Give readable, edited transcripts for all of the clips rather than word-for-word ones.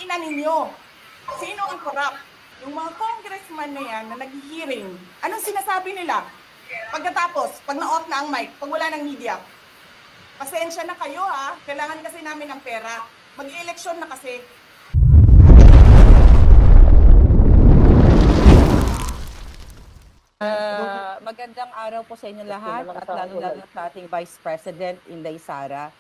Tingnan ninyo, sino ang corrupt? Yung mga congressman na yan na nag-hearing, anong sinasabi nila? Pagkatapos, pag na-off na ang mic, pag wala ng media, pasensya na kayo ha, kailangan kasi namin ng pera. Mag-eleksyon na kasi. Magandang araw po sa inyo lahat at lalo-lalo sa ating Vice President, Inday Sara.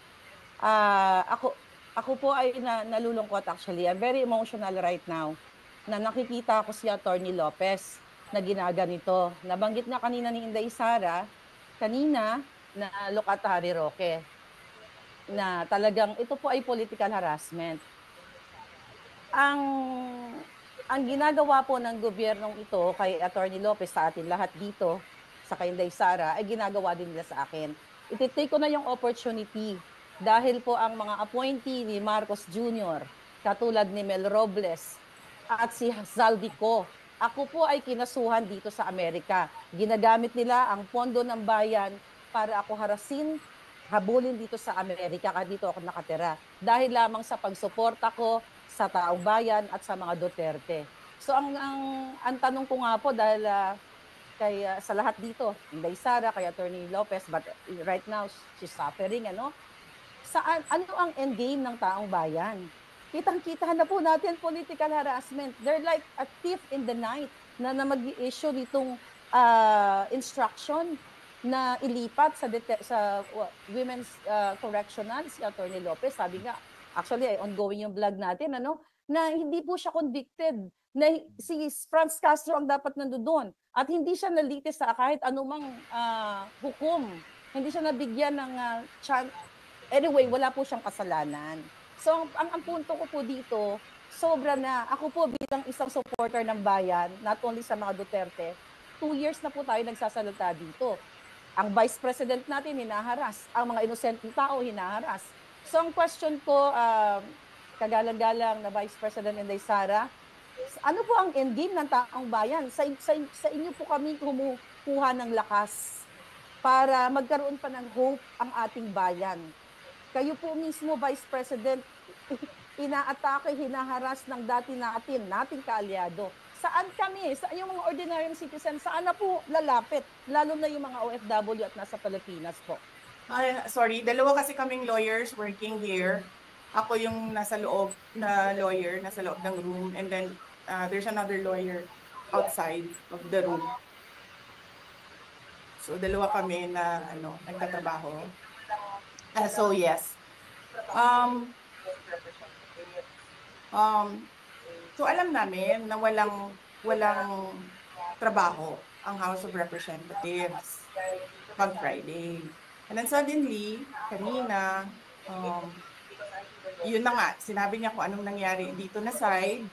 Ako po ay nalulungkot actually. I'm very emotional right now na nakikita ko si Atty. Lopez na ginaganito. Nabanggit nga kanina ni Inday Sara, kanina na Locatari Roque, na talagang ito po ay political harassment. Ang ginagawa po ng gobyernong ito kay Atty. Lopez sa atin lahat dito, sa kay Inday Sara, ay ginagawa din nila sa akin. Ititake ko na yung opportunity dahil po ang mga appointee ni Marcos Jr., katulad ni Mel Robles at si Zaldico, ako po ay kinasuhan dito sa Amerika. Ginagamit nila ang pondo ng bayan para ako harasin, habulin dito sa Amerika, kaya dito ako nakatira. Dahil lamang sa pagsuporta ko sa taong bayan at sa mga Duterte. So ang tanong ko nga po dahil sa lahat dito, Inday Sara, kay Atty. Lopez, but right now she's suffering, ano? Ano ang endgame ng taong bayan? Kitang-kita na po natin political harassment. They're like a thief in the night na mag-issue nitong instruction na ilipat sa women's correctional si Atty. Lopez. Sabi nga, actually, ongoing yung vlog natin, ano, na hindi po siya convicted, na si Franz Castro ang dapat nandoon at hindi siya nalitis sa kahit anumang hukom. Hindi siya nabigyan ng chance. Anyway, wala po siyang kasalanan. So, ang punto ko po dito, sobra na. Ako po bilang isang supporter ng bayan, not only sa mga Duterte, 2 years na po tayo nagsasalita dito. Ang Vice President natin hinaharas, ang mga inosenteng tao hinaharas. So ang question ko, kagalang-galang na Vice President Inday Sara, ano po ang endgame ng taong bayan? Sa inyo po kami kumukuha ng lakas para magkaroon pa ng hope ang ating bayan. Kayo po mismo, Vice President, inaatake, hinaharas ng nating kaalyado. Saan kami, sa yung mga ordinary citizen, saan na po lalapit? Lalo na yung mga OFW at nasa Pilipinas po. Sorry, dalawa kasi kaming lawyers working here. Ako yung nasa loob na lawyer, nasa loob ng room. And then there's another lawyer outside of the room. So dalawa kami na nagtatrabaho. So yes. So alam namin na walang trabaho ang House of Representatives pag Friday. And then suddenly, kanina, yun na nga, sinabi niya kung anong nangyari dito na side.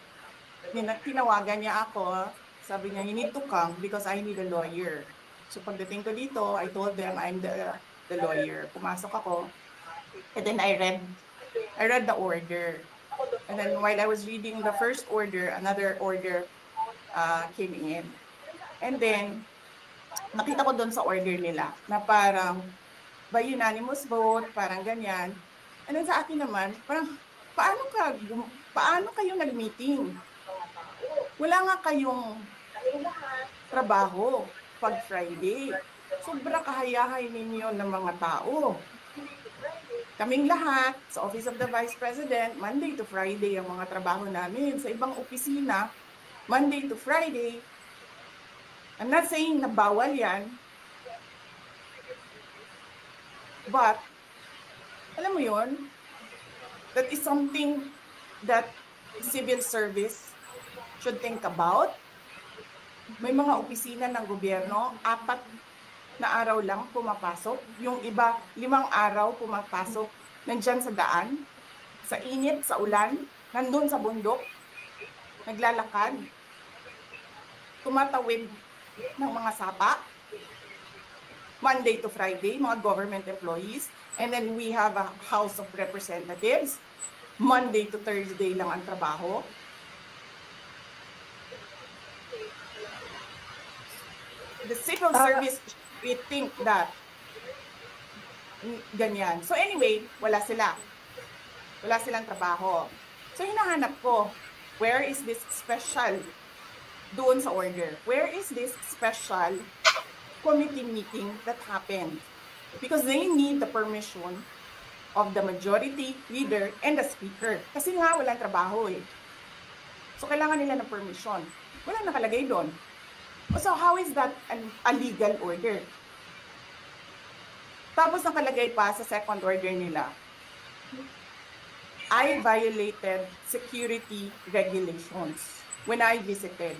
Tinawagan niya ako, sabi niya, you need to come because I need a lawyer. So pagdating ko dito, I told them I'm the lawyer. Pumasok ako, and then I read the order. And then while I was reading the first order, another order came in. And then, nakita ko doon sa order nila na parang by unanimous vote, parang ganyan. And then sa akin naman, parang paano kayo nag-meeting? Wala nga kayong trabaho pag Friday. Sobra kahayahay ninyo ng mga tao. Kaming lahat, sa Office of the Vice President, Monday to Friday ang mga trabaho namin. Sa ibang opisina, Monday to Friday. I'm not saying na bawal yan. But, alam mo yun, that is something that civil service should think about. May mga opisina ng gobyerno, 4 na araw lang pumapasok. Yung iba, 5 araw pumapasok. Nandyan sa daan, sa init, sa ulan, nandun sa bundok, naglalakad, tumatawid ng mga sapa. Monday to Friday, mga government employees. And then we have a House of Representatives. Monday to Thursday lang ang trabaho. The civil service, we think that ganyan. So anyway, wala silang trabaho. So hinahanap ko, where is this special doon sa order? Where is this special committee meeting that happened? Because they need the permission of the majority leader and the speaker. Kasi nga, walang trabaho eh. So kailangan nila ng permission. Walang nakalagay doon. So how is that a legal order? Tapos nakalagay pa sa second order nila, I violated security regulations when I visited.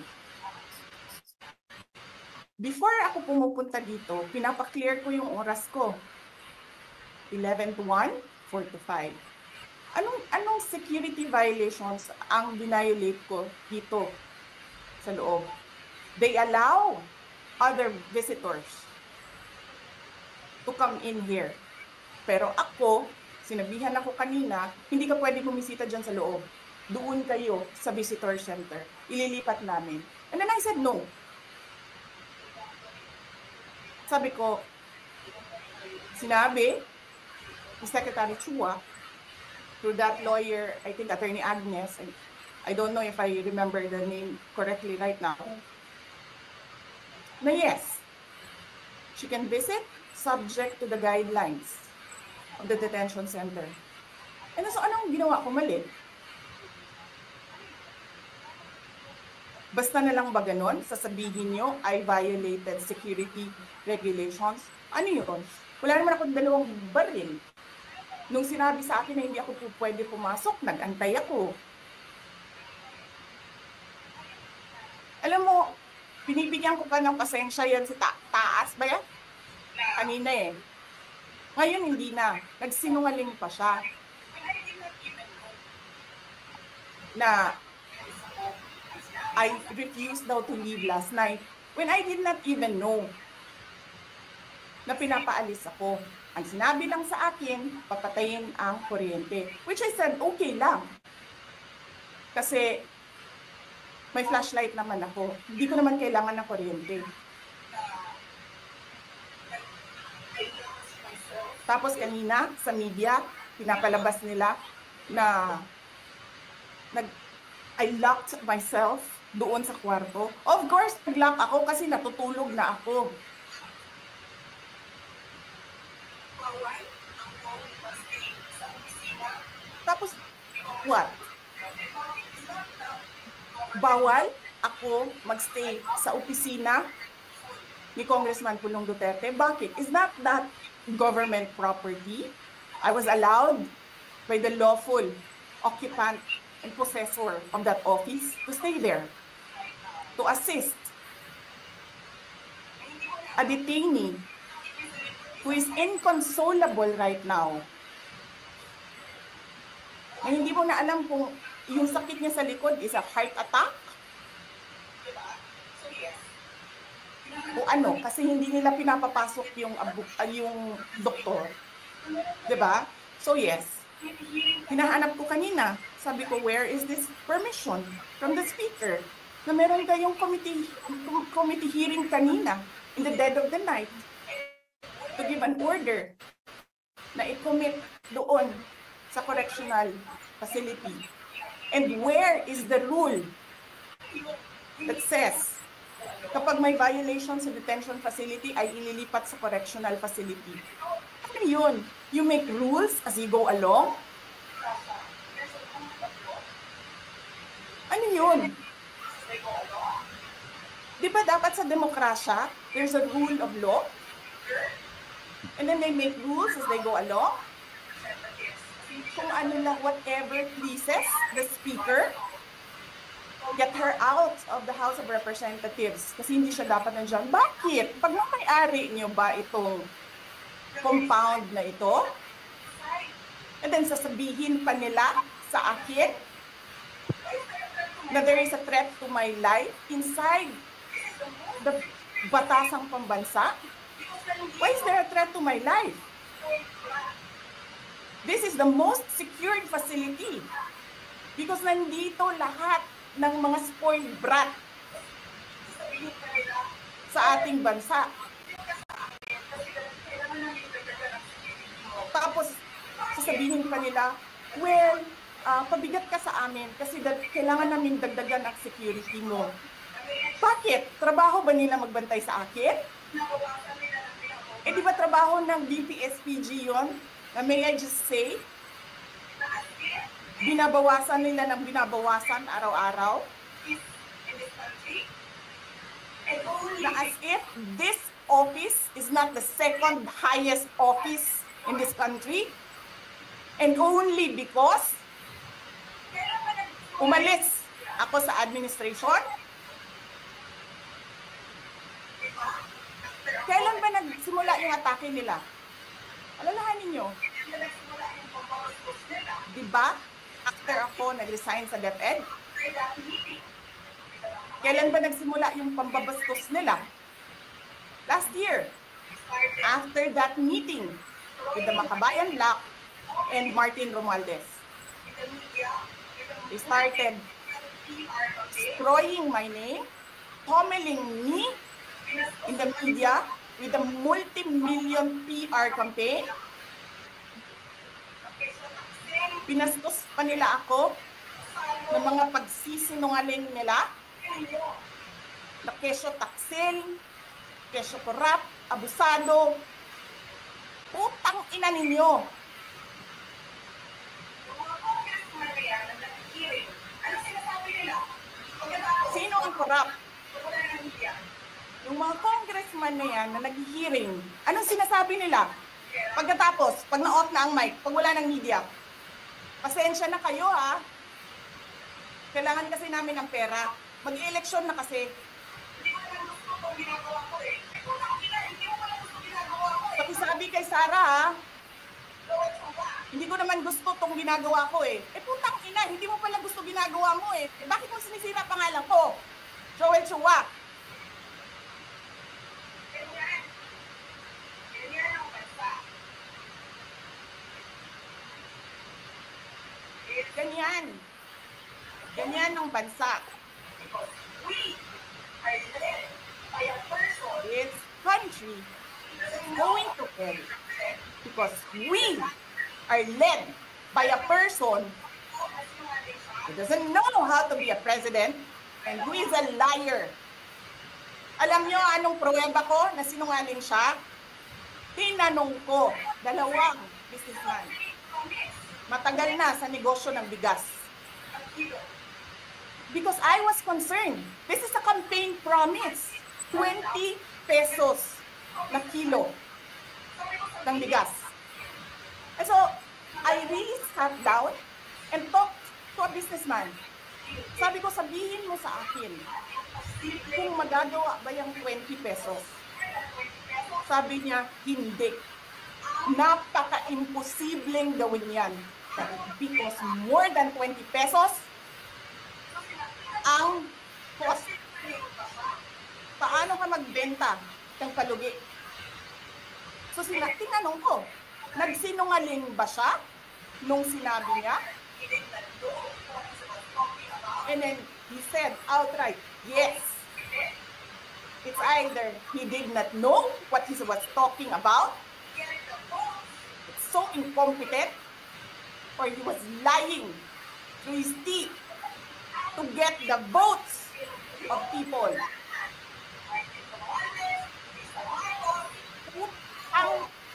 Before ako pumupunta dito, pinapa-clear ko yung oras ko. 11 to 1, 4 to 5. Anong security violations ang binayolate ko dito sa loob? They allow other visitors to come in here. Pero ako, sinabihan ako kanina, hindi ka pwede bumisita dyan sa loob. Doon kayo sa visitor center. Ililipat namin. And then I said no. Sabi ko, sinabi ni Secretary Chua, through that lawyer, I think Attorney Agnes, I don't know if I remember the name correctly right now, na yes, she can visit subject to the guidelines of the detention center. And so anong ginawa ko mali? Basta na lang ba ganon? Sasabihin nyo, I violated security regulations. Ano yun? Wala naman akong 2 baril. Nung sinabi sa akin na hindi ako pwede pumasok, nag-antay ako. Alam mo, pinibigyan ko ka ng pasensya yan sa taas ba yan? Kanina eh. Ngayon hindi na. Nagsinungaling pa siya. Na I refused daw to leave last night when I did not even know na pinapaalis ako. Ang sinabi lang sa akin, papatayin ang kuryente. Which I said, okay lang. Kasi may flashlight naman ako. Hindi ko naman kailangan ng kuryente. Tapos kanina sa media, pinapalabas nila na I locked myself doon sa kwarto. Of course, nag-lock ako kasi natutulog na ako. Tapos, what? Bawal ako magstay sa opisina ni Congressman Pulong Duterte. Bakit? Is not that government property? I was allowed by the lawful occupant and possessor of that office to stay there, to assist a detainee who is inconsolable right now. Na hindi mo na alam kung yung sakit niya sa likod is a heart attack o ano, kasi hindi nila pinapapasok yung doktor. Diba? So yes, hinahanap ko kanina. Sabi ko, where is this permission from the speaker? Na meron kayong committee hearing kanina in the dead of the night to give an order na i-commit doon sa correctional facility. And where is the rule that says kapag may violation sa detention facility ay ililipat sa correctional facility? Ano yun? You make rules as you go along? Ano yun? Di ba dapat sa demokrasya, there's a rule of law? And then they make rules as they go along? Kung ano lang, whatever pleases the speaker, get her out of the House of Representatives. Kasi hindi siya dapat nandiyan. Bakit? Pag may-ari niyo ba itong compound na ito? And then sasabihin pa nila sa akin na there is a threat to my life inside the batasang pambansa? Why is there a threat to my life? This is the most secured facility because nandito lahat ng mga spoiled brat sa ating bansa. Tapos, sasabihin pa nila, well, pabigat ka sa amin kasi kailangan namin dagdagan ang security mo. Bakit? Trabaho ba nila magbantay sa akin? Eh di ba trabaho ng DPSPG yun? May I just say? Binabawasan nila ng binabawasan araw-araw? Na as if this office is not the second highest office in this country, and only because umalis ako sa administration. Kailan ba nagsimula yung atake nila? Alalahanin nyo. Diba? After ako nag-resign sa DepEd, kailan ba nagsimula yung pambabastos nila? Last year. After that meeting with the Makabayan Black and Martin Romualdez. They started destroying my name, pummeling me in the media with a multi-million PR campaign. Pinastos pa nila ako ng mga pagsisinungaling nila na kesyo taksil, kesyo korap, abusado. Putang ina ninyo. Sino ang korap? Yung mga congressman na yan na nag-hearing, anong sinasabi nila? Pagkatapos, pag na-off na ang mic, pag wala ng media, pasensya na kayo ha. Kailangan kasi namin ng pera. Mag-eleksyon na kasi. Pakisabi kay Sara ha. Hindi ko naman gusto tong ginagawa ko eh. Eh putang ina, hindi mo pala gusto ginagawa mo eh. Bakit mo sinisira pangalan ko? Joel Chua. Ganyan. Ganyan ang bansa. This country is going to end because we are led by a person who doesn't know how to be a president and who is a liar. Alam nyo anong pruweba ko na sinungaling siya? Tinanong ko, dalawang businessman. Matagal na sa negosyo ng bigas. Because I was concerned. This is a campaign promise. 20 pesos na kilo ng bigas. And so, I really sat down and talked to a businessman. Sabi ko, sabihin mo sa akin kung magagawa ba yung 20 pesos. Sabi niya, hindi. Napaka-imposibleng gawin yan. Because more than 20 pesos ang cost. Paano ka magbenta ng palugi? So tinanong ko, nagsinungaling ba siya nung sinabi niya? And then he said outright, yes. It's either he did not know what he was talking about, it's so incompetent, or he was lying through his teeth to get the votes of people. Ang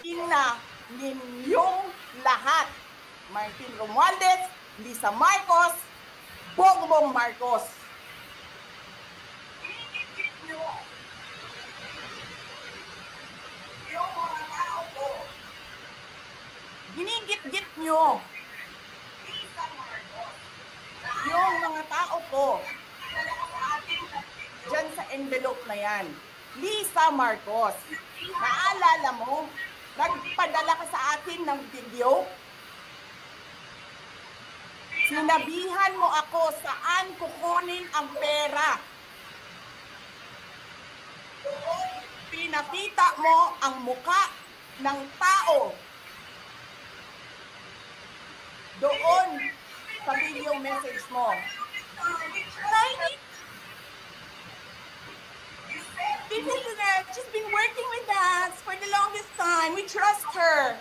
ina ninyong lahat. Martin Romualdez, Lisa Marcos, Bongbong Marcos. Ginigit-git nyo yung mga tao ko dyan sa envelope na yan. Lisa Marcos, naalala mo, nagpadala ka sa akin ng video. Sinabihan mo ako saan kukunin ang pera. Pinakita mo ang muka ng tao doon sa video message mo. Right? This is that she's been working with us for the longest time. We trust her.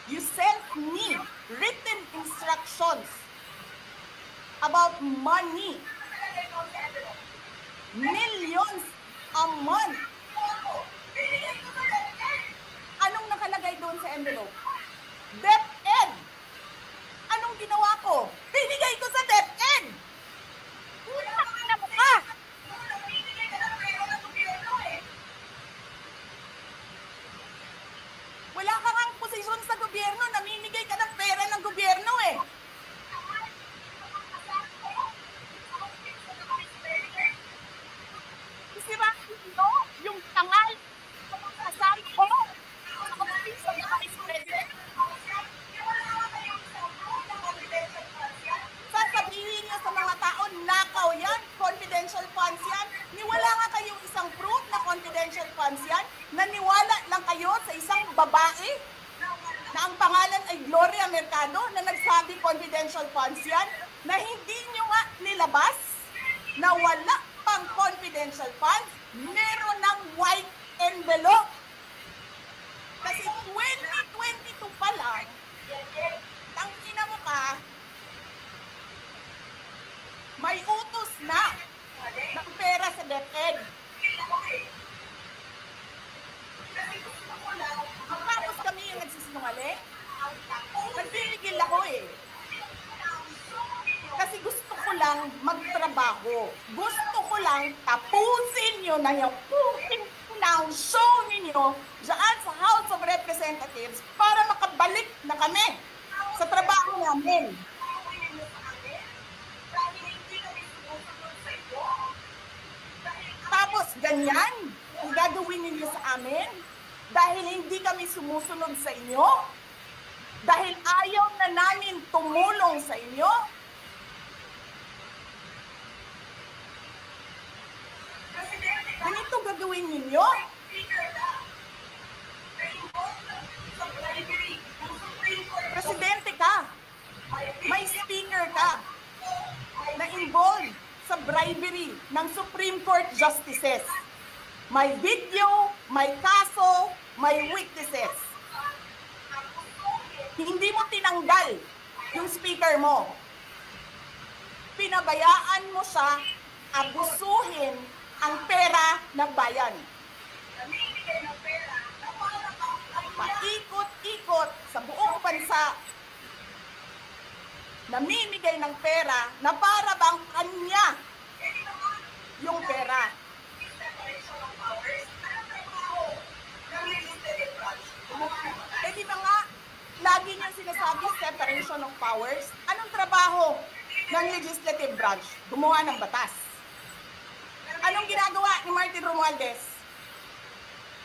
You sent me written instructions about money. Millions a month. Anong nakalagay doon sa envelope? DepEd. Anong ginawa ko? Binigay ko sa DepEd. Ano mo ka? Wala ka ngang posisyon sa gobyerno, namimigay ka ng pera ng gobyerno eh. Kasi ba, ito, yung tangal, kasama ko, sa Vice President. Sasabihin niyo sa mga tao, nakaw yan, confidential funds yan. Niwala nga kayong isang proof na confidential funds yan. Naniwala lang kayo sa isang babae na ang pangalan ay Gloria Mercado na nagsabi confidential funds yan, na hindi niyo nga nilabas na wala pang confidential funds, meron ng white envelope. Kasi 2022 pa lang, tangina mo ka, may utos na ng pera sa DepEd. Tapos kami yung nagsisinungaling. Nagpipigil ako eh. Kasi gusto ko lang magtrabaho. Gusto ko lang tapusin nyo na yung show ninyo dyan sa House of Representatives para makabalik na kami sa trabaho namin. Tapos ganyan ang gagawin ninyo sa amin dahil hindi kami sumusunod sa inyo, dahil ayaw na namin tumulong sa inyo. Ganito gagawin ninyo? Presidente ka, may speaker ka na involved sa bribery ng Supreme Court justices. May video, may kaso, may witnesses. Hindi mo tinanggal yung speaker mo. Pinabayaan mo siya abusuhin ang pera ng bayan. Paikot-ikot sa buong bansa, namimigay ng pera na para bang kanya yung pera. Eh di ba nga, lagi niyang sinasabi separation of powers. Anong trabaho ng legislative branch? Gumawa ng batas. Anong ginagawa ni Martin Romualdez?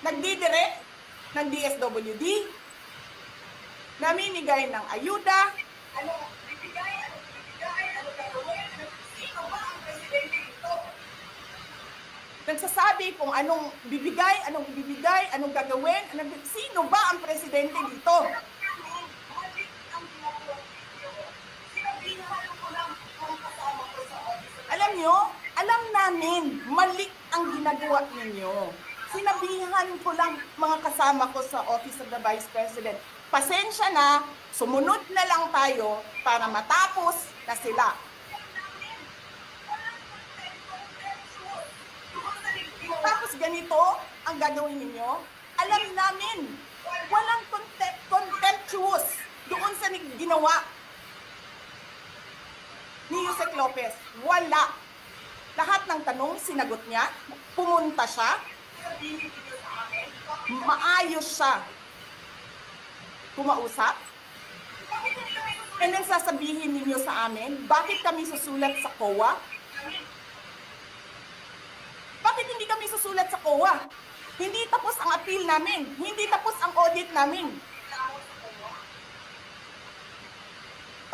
Nagdidirect ng DSWD, namimigay ng ayuda, nagsasabi kung anong bibigay, anong gagawin, sino ba ang presidente dito? Alam nyo, alam namin, mali ang ginagawa ninyo. Sinabihan ko lang mga kasama ko sa Office of the Vice President, pasensya na, sumunod na lang tayo para matapos na sila. Tapos ganito ang gagawin ninyo, alam namin, walang contemptuous doon sa ginawa ni Yusek Lopez. Wala. Lahat ng tanong, sinagot niya, pumunta siya, maayos siya kumausap, and then sasabihin ninyo sa amin, bakit kami susulat sa COA? Bakit hindi kami susulat sa COA? Hindi tapos ang appeal namin, hindi tapos ang audit namin.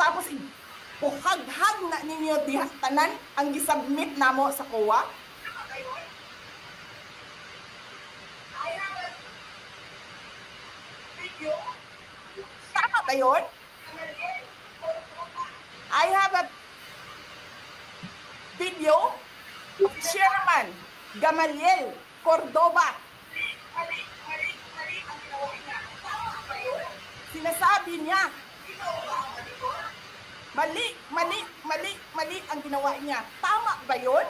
Tapos, buhag-hag na ninyo dihatanan ang gisubmit namo sa COA. Tama ba yun? I have a video of Chairman Gamaliel Cordova. Sinasabi niya Mali, mali, mali, mali ang ginawa niya. Tama ba yun?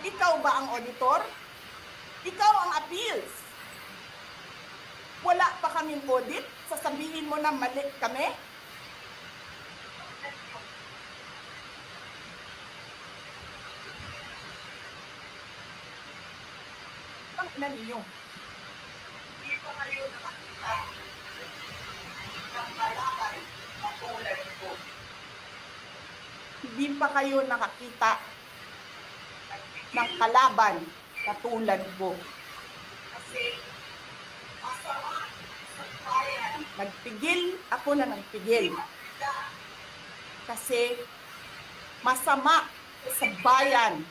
Ikaw ba ang auditor? Ikaw ang appeals. Wala pa kaming audit? Sasabihin mo na mali kami? Ang ina ninyo. Hindi pa kayo nakakita ng kalaban katulad ko. Nagpigil ako na nagpigil. Kasi masama sa bayan.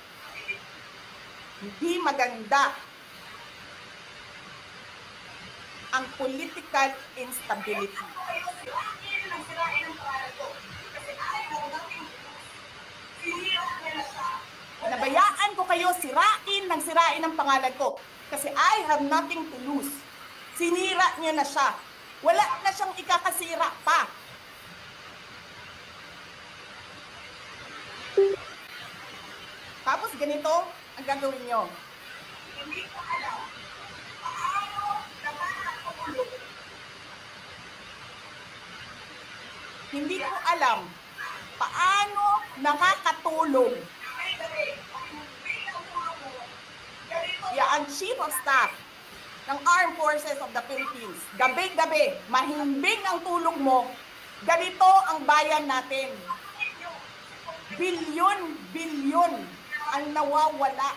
Hindi maganda ang political instability. Nabayaan ko kayo sirain ang pangalan ko. Kasi I have nothing to lose. Sinira niya na siya. Wala na siyang ikakasira pa. Tapos ganito ang gagawin niyo. Hindi ko alam paano nakakatulong ang Chief of Staff ng Armed Forces of the Philippines. Gabi-gabi, mahimbing ang tulong mo. Ganito ang bayan natin. Bilyon ang nawawala.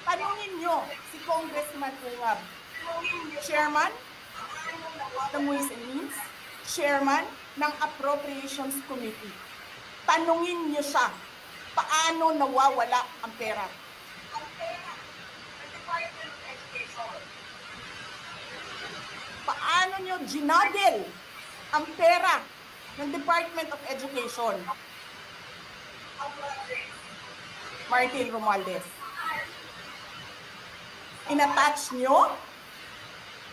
Tanungin nyo si Congressman Ungab, Chairman ng Ways and Means, Chairman ng Appropriations Committee. Tanungin nyo siya, paano nawawala ang pera? Paano nyo ginagel ang pera ng Department of Education? Martin Romualdez. Inattach nyo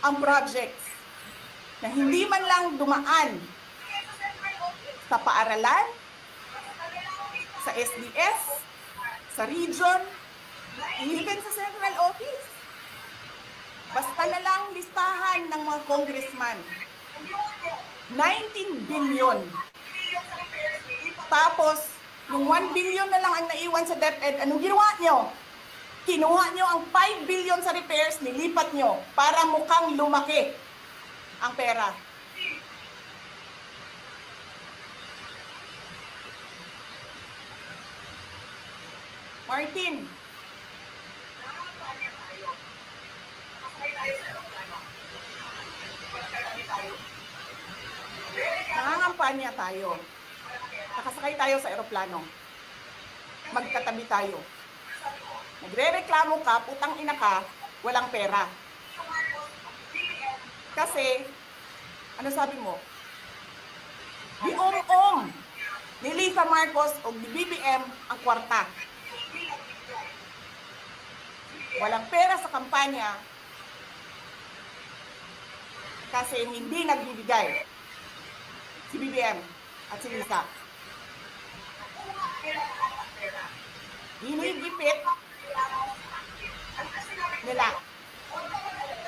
ang projects na hindi man lang dumaan sa paaralan, sa SDS, sa region, even sa central office. Basta na lang listahan ng mga congressman. 19 billion. Tapos, yung 1 billion na lang ang naiwan sa DepEd, anong ginawa nyo? Kinuha nyo ang 5 billion sa repairs, nilipat nyo para mukhang lumaki ang pera. Martin, nangangampanya tayo. Nakasakay tayo sa eroplano. Magkatabi tayo. Nagre-reklamo ka, putang ina ka, walang pera. Kasi, ano sabi mo? Di ni Lisa Marcos o ni BBM ang kwarta. Walang pera sa kampanya kasi hindi nagbibigay si BBM at si Lisa. Hinigipit nila.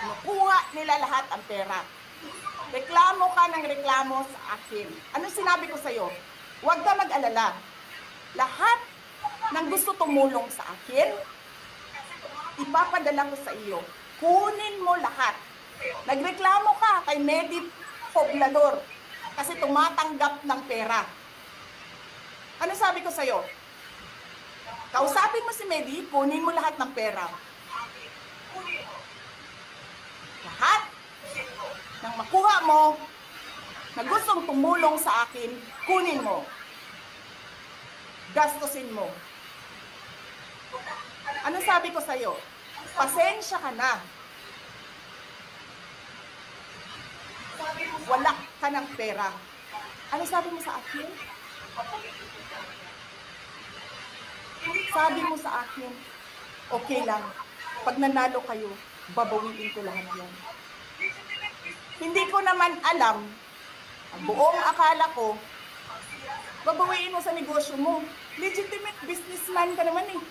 Nakuha nila lahat ang pera. Reklamo ka ng reklamo sa akin. Ano sinabi ko sa'yo? Huwag ka mag-alala. Lahat ng gusto tumulong sa akin, ipapadala ko sa iyo. Kunin mo lahat. Nagreklamo ka kay Medi Poblador kasi tumatanggap ng pera. Ano sabi ko sa'yo? Kausapin mo si Medi, kunin mo lahat ng pera. Lahat ng makuha mo na gustong tumulong sa akin, kunin mo. Gastusin mo. Ano sabi ko sa'yo? Pasensya ka na. Wala ka ng pera. Ano sabi mo sa akin? Sabi mo sa akin, okay lang. Pag nanalo kayo, babawiin ko lahat yan. Hindi ko naman alam Ang buong akala ko, babawiin mo sa negosyo mo. Legitimate businessman ka naman eh.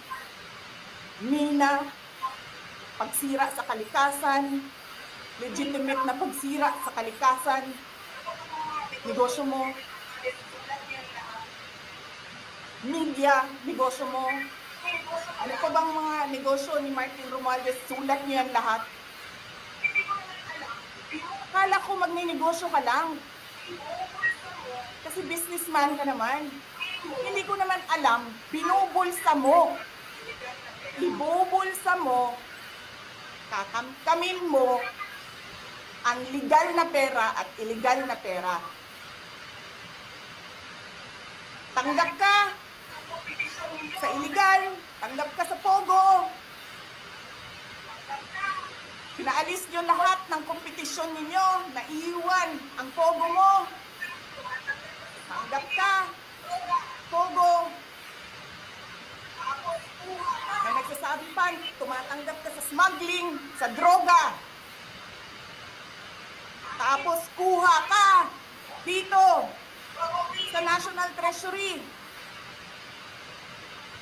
Mina, pagsira sa kalikasan, legitimate na pagsira sa kalikasan, negosyo mo. Media, negosyo mo. Ano pa bang mga negosyo ni Martin Romualdez? Sulat niyo yan lahat. Kala ko magninegosyo ka lang. Kasi businessman ka naman. Hindi ko naman alam, binubulsa mo. Ibubulsa mo, kakamkamin mo ang legal na pera at illegal na pera. Tanggap ka sa illegal, tanggap ka sa pogo. Pinaalis nyo lahat ng kompetisyon ninyo, naiiwan ang pogo mo. Tanggap ka, pogo. May nagsasabi pa, tumatanggap ka sa smuggling, sa droga. Tapos kuha ka dito sa National Treasury.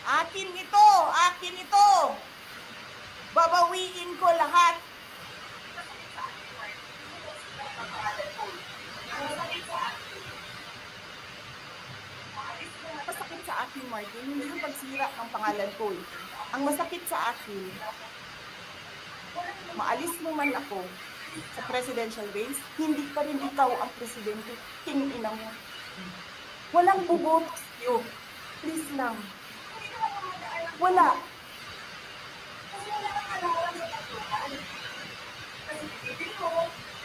Akin ito, akin ito. Babawiin ko lahat. Masakit sa akin, Martin, hindi yung pagsira ng pangalan ko. Ang masakit sa akin, maalis mo man ako sa presidential race, hindi pa rin ikaw ang presidente. King-ina mo. Walang buboto sa'yo. Please lang. Wala.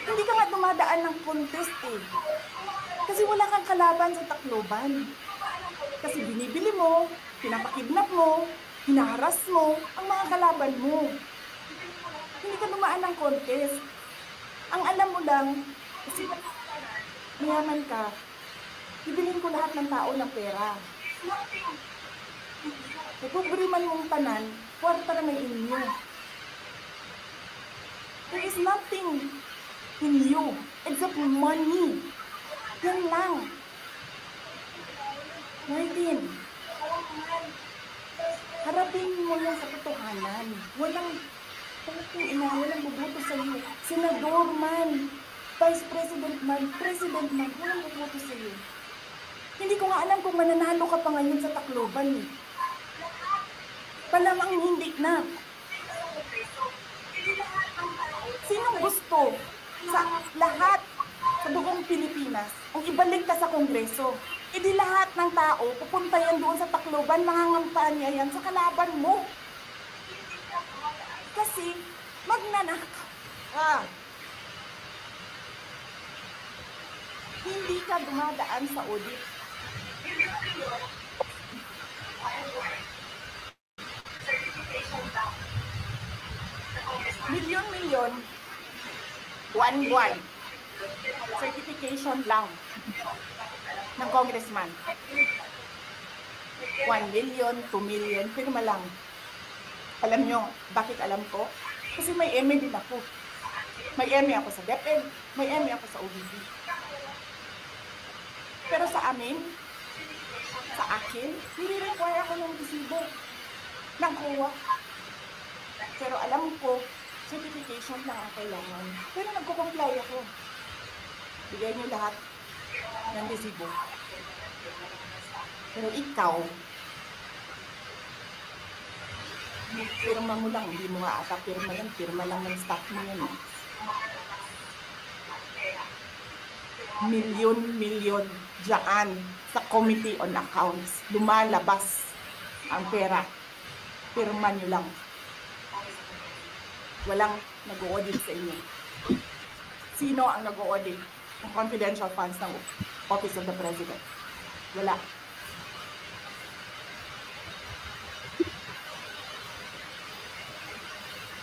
Hindi ka nga dumadaan ng contest eh. Kasi wala kang kalaban sa Tacloban. Kasi binibili mo, pinapakidnap mo, hinaharas mo ang mga kalaban mo. Hindi ka dumaan ng contest. Ang alam mo lang, kasi mayaman ka, bibilhin ko lahat ng tao ng pera. Itubriman mong tanan, kwarta na may inyo. There is nothing in you except money. Yan lang. Martin, harapin mo yan sa totohanan. Walang walang bubuto sa iyo. Senador man, Vice President man, President man, walang bubuto sa iyo. Hindi ko nga alam kung mananalo ka pa ngayon sa Tacloban eh. Palamang hindi na. Sinong gusto sa lahat sa buong Pilipinas ang ibalik ka sa Kongreso? E di lahat ng tao pupunta yan doon sa Tacloban, mangangampanya yan sa kalaban mo. Kasi magnanakaw ka. Hindi ka dumadaan sa audit. Milyon-milyon, buwan-buwan, certification lang ng congressman. 1 million, 2 million, pirma lang. Alam nyo, bakit alam ko? Kasi may MA din ako. May MA ako sa DepEd, may MA ako sa OBP. Pero sa amin, sa akin, nire-require ako ng resibo ng COA. Pero alam ko, certification lang ang kailangan. Pero nagko-comply ako. Bigay niyo lahat ng resibo. Pero ikaw, pirma mo lang, hindi mo nga ata pirma lang ng staff mo yan. Milyon-milyon dyan sa Committee on Accounts. Lumalabas ang pera. Pirma nyo lang. Walang nag-o-audit sa inyo. Sino ang nag-o-audit ng confidential funds ng Office of the President? Wala.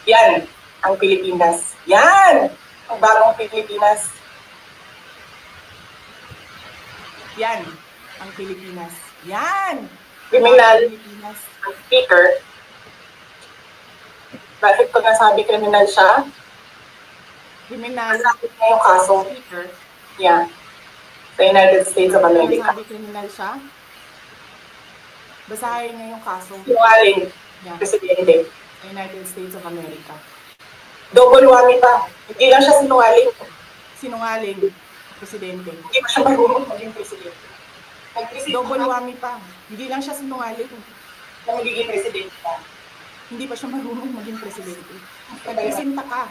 Yan ang Pilipinas. Yan ang bagong Pilipinas. Yan ang Pilipinas. Yan! Criminal Pilipinas. ang speaker. Bakit ko nasabi criminal siya? Criminal Nasakit na yung kaso. speaker. Yeah. Sa United States of America. Sinasabi kriminal siya. Basahin niyo yung kaso. Sinungaling, Yan. presidente. Sa United States of America. Double whammy pa. Hindi lang siya sinungaling. Sinungaling, presidente. Hindi pa siya marunong maging presidente. Nag-presidente Double ka whammy pa. Hindi lang siya sinungaling. na magiging presidente ka. Hindi pa siya marunong maging presidente. Nagpresenta ka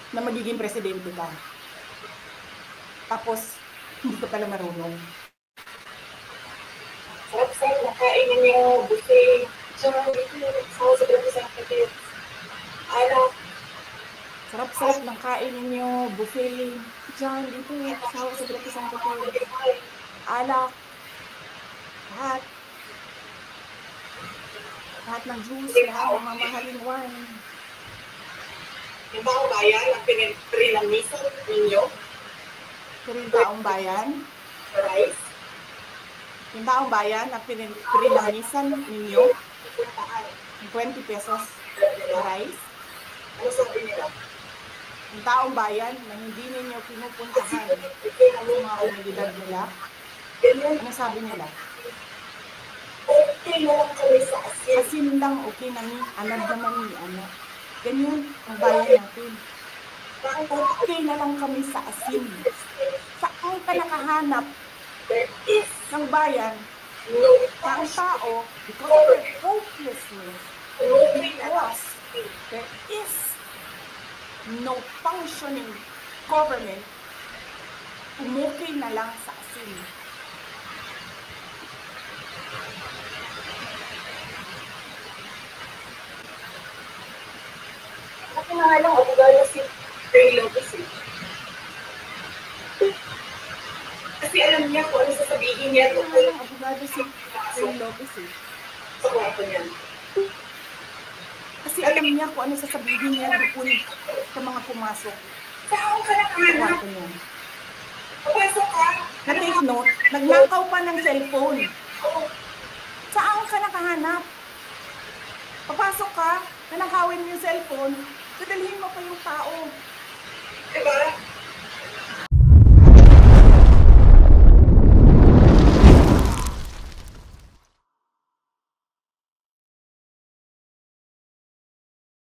na magiging presidente ka. Tapos, hindi ka pala marunong. Sarap-sarap na kainin yung buffet. Tsaka dito, sa House of Representatives. Anak, Sarap-sarap ng kain ninyo, buffet. Diyan, dito, sa House of Representatives. Alak. Lahat. Lahat ng juice, lahat ng mamahaling wine. yung taong bayan ang pinilamisan ninyo, Pero yung taong bayan, rice, yung taong bayan na pinilamisan ninyo, puntaan. yung 20 pesos na rice, Ano sabi nila? yung taong bayan na hindi ninyo pinupuntahan Okay na sa mga komunidad nila, ganyan. ano sabi nila? Okay na lang kami sa asin. Asin lang, okay na ni, anad naman ni, ano. Ganyan ang bayan natin. Okay na lang kami sa asin. Saan ka nakahanap There is ng bayan no na ang tao, because of their hopelessness, because there is no functioning government, umukay na lang sa asin. Kasi na nga lang, abogado si Ray Lopez eh. Kasi alam niya kung ano sasabihin niya Kaya nga tungkol lang, abogado si Ray Lopez eh. sa kwarto niya. Kasi alam niya kung ano sasabihin niya doon sa mga pumasok Saan ka sa nakahanap? kwarto niya. Papasok ka? Na-take note, nagnakaw pa ng cellphone. Oo. Saan ka nakahanap? Papasok ka, nanakawin mo yung cellphone, dadalhin mo pa yung tao. Diba?